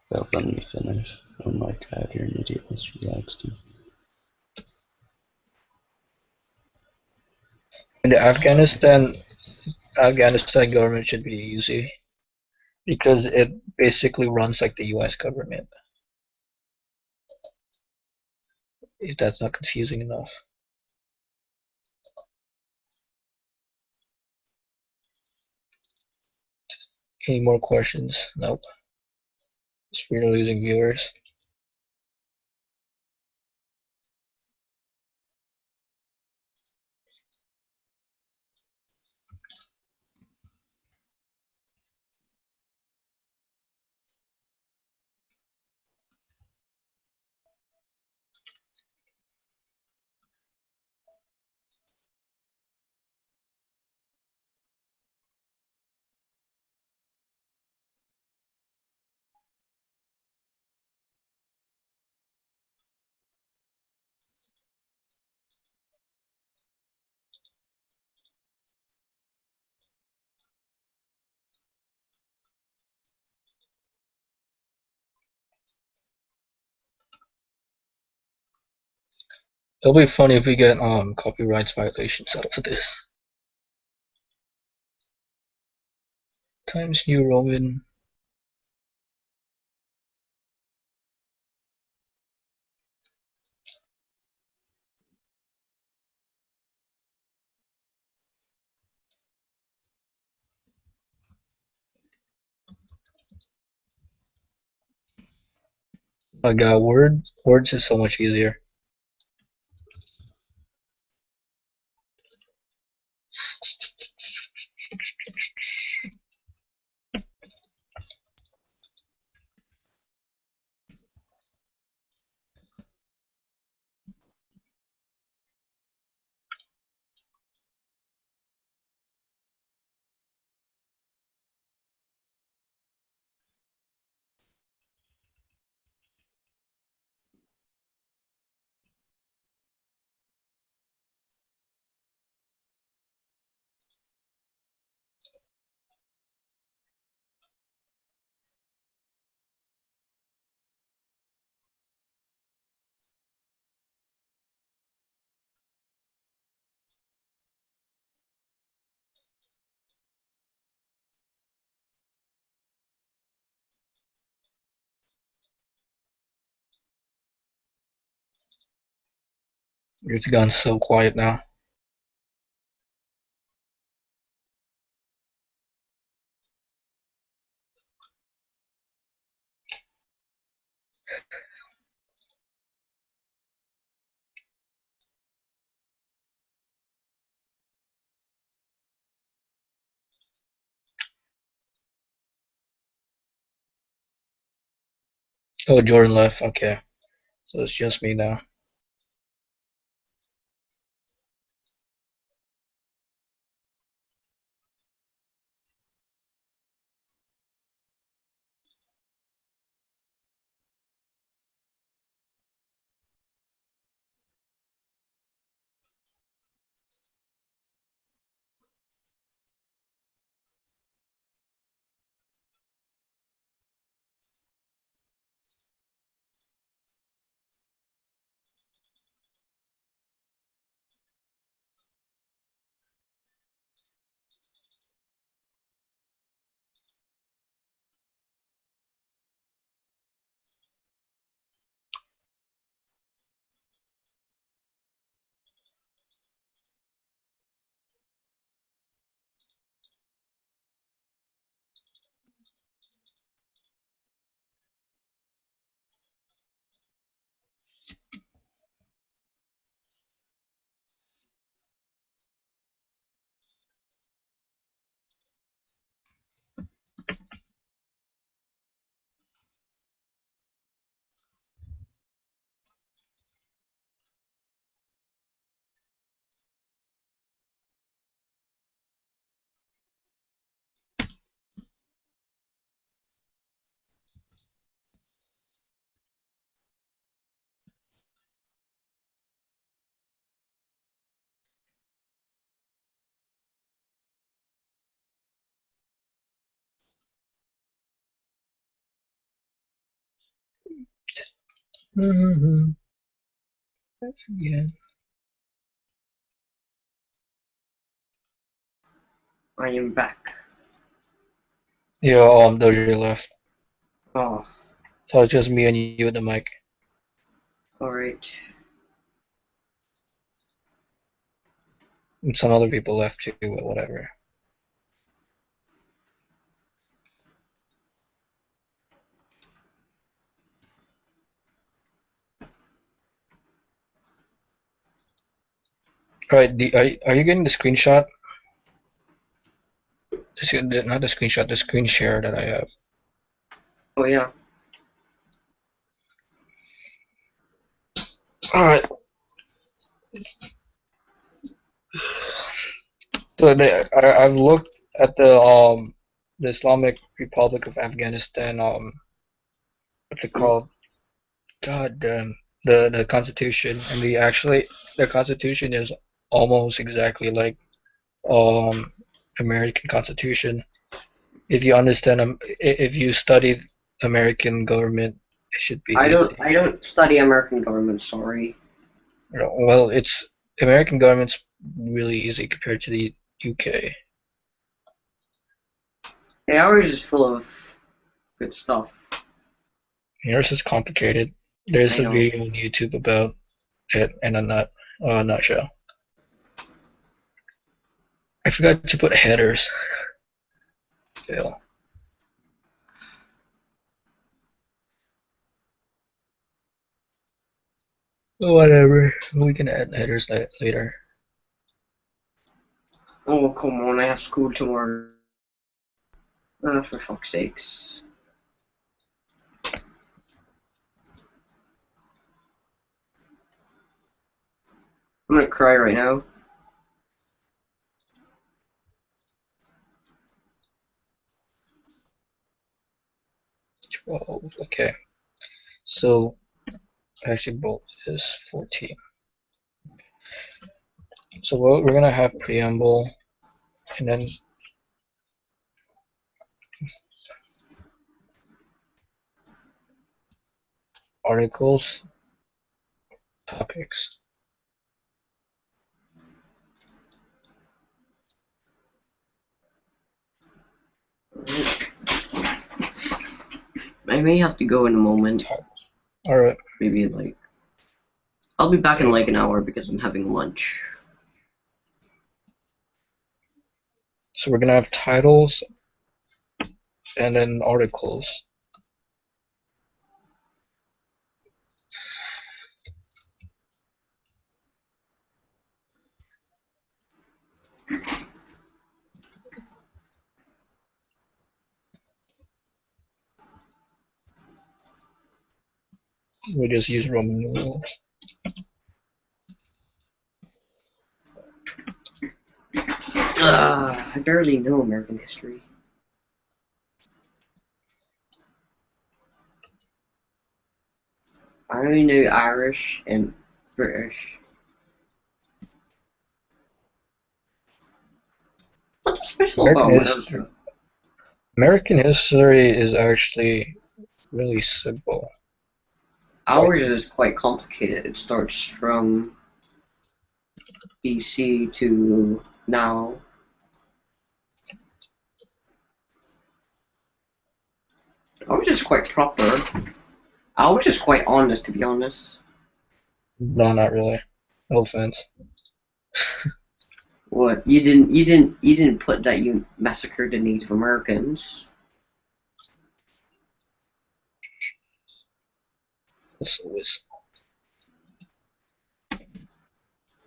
C: Without letting me finish. Oh my god, you're an idiot. Let's relax, dude.
A: And the Afghanistan government should be easy because it basically runs like the US government. If that's not confusing enough. Any more questions? Nope. Just we're losing viewers. It'll be funny if we get copyright violations out of this. Times New Roman. I got Word. Words is so much easier. It's gone so quiet now. Oh, Jordan left. Okay, so it's just me now. Yeah.
B: I am back.
A: Yeah. Doge left.
B: Oh,
A: So it's just me and you with the mic.
B: alright.
A: And some other people left too, but whatever. Alright, are you getting the screenshot? Not the screenshot, the screen share that I have.
B: Oh yeah.
A: Alright. So I've looked at the Islamic Republic of Afghanistan what's it called? God damn. The constitution, and the constitution is almost exactly like um American constitution. If you understand if you study American government, it should
B: I
A: be
B: don't study American government, sorry.
A: Well, it's American government's really easy compared to the UK.
B: Yeah, ours is full of good stuff.
A: Yours is complicated. There's
B: I
A: a
B: know.
A: video on YouTube about it in a nutshell. I forgot to put headers. Fail. Whatever. We can add headers later.
B: Oh, come on, I have school tomorrow. For fuck's sakes. I'm gonna cry right now.
A: Okay. So actually bolt is 14. So we're gonna have preamble and then articles, topics.
B: I may have to go in a moment.
A: Alright.
B: Maybe like I'll be back in like an hour because I'm having lunch.
A: So we're gonna have titles and then articles. We just use Roman numerals.
B: I barely know American history. I only know Irish and British. What's special about America?
A: American history is actually really simple.
B: Ours is quite complicated. It starts from BC to now. Ours is quite proper. Ours is quite honest, to be honest.
A: No, not really. No offense.
B: What you didn't put that you massacred the Native Americans.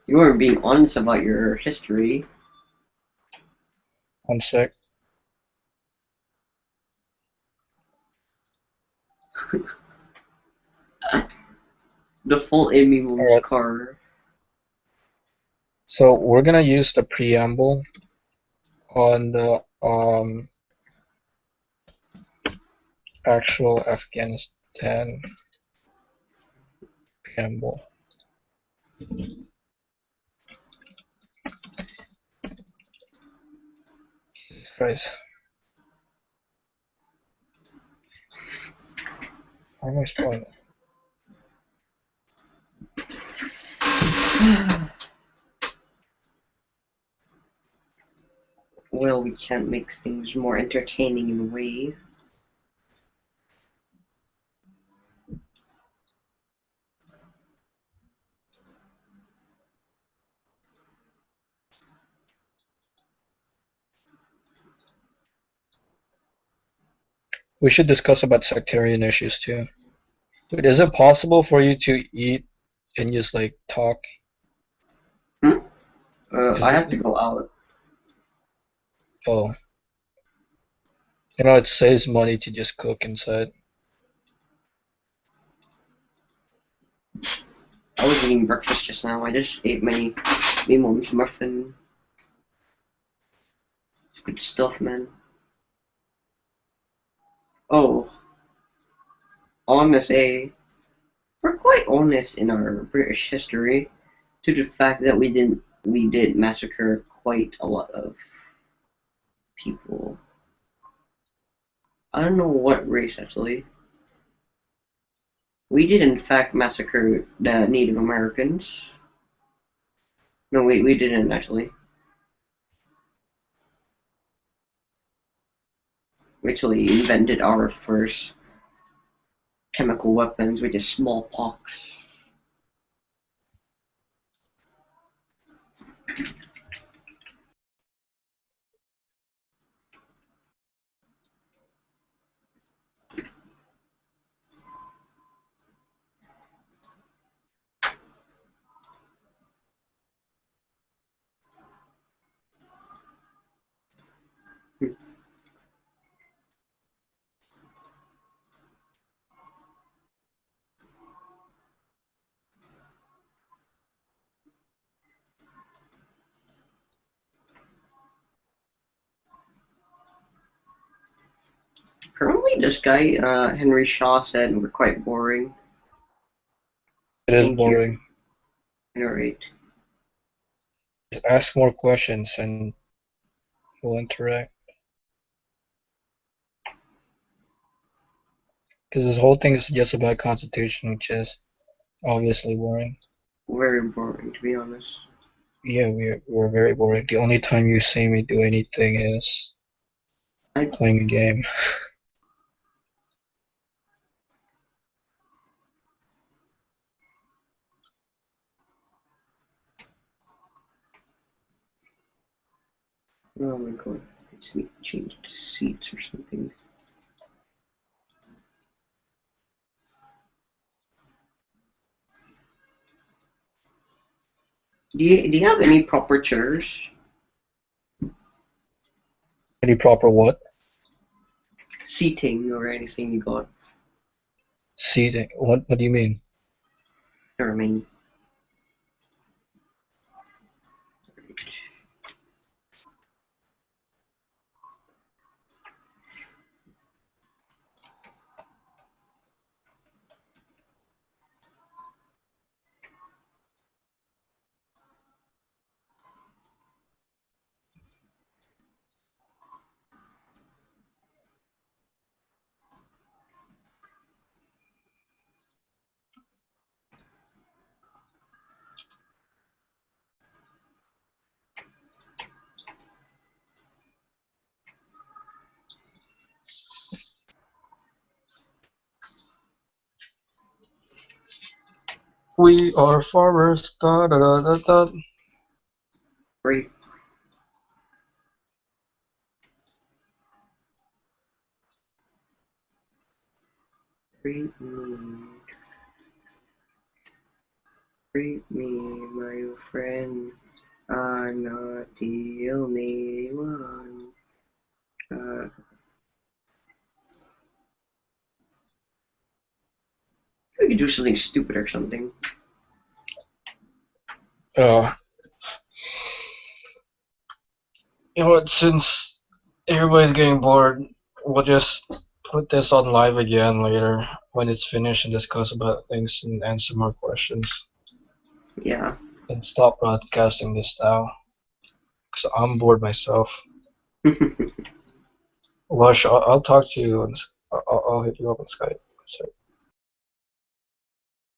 B: You weren't being honest about your history.
A: One sec.
B: The full Amy Moon's
A: Alright.
B: car.
A: So we're gonna use the preamble on the actual Afghanistan preamble. Christ. How am I spelling it?
B: Well, we can't make things more entertaining in a way.
A: We should discuss about sectarian issues too. But is it possible for you to eat and just like talk?
B: I have to go out.
A: Oh. You know, it saves money to just cook inside.
B: I was eating breakfast just now. I just ate my mom's muffin. It's good stuff, man. Oh, honest, we're quite honest in our British history, to the fact that we did massacre quite a lot of people. I don't know what race actually. We did in fact massacre the Native Americans. No, we didn't actually. We actually invented our first chemical weapons, which is smallpox. Currently, this guy, Henry Shaw, said we're quite boring.
A: It is
B: Thank you.
A: boring.
B: Alright.
A: Just ask more questions and we'll interact. Because this whole thing is just about Constitution, which is obviously boring.
B: Very boring, to be honest.
A: Yeah, we're very boring. The only time you see me do anything is playing a game.
B: Oh my god. I just need to change the seats or something. Do you have any proper chairs?
A: Any proper what?
B: Seating or anything you got?
A: Seating? What do you mean?
B: I mean,
A: We are farmers. Da da da da da.
B: great. Treat me, my friend. I'm not the only one. We could do something stupid or something.
A: You know what? Since everybody's getting bored, we'll just put this on live again later when it's finished and discuss about things and answer more questions.
B: Yeah.
A: And stop broadcasting this now. Because I'm bored myself. Lush, I'll talk to you. I'll hit you up on Skype.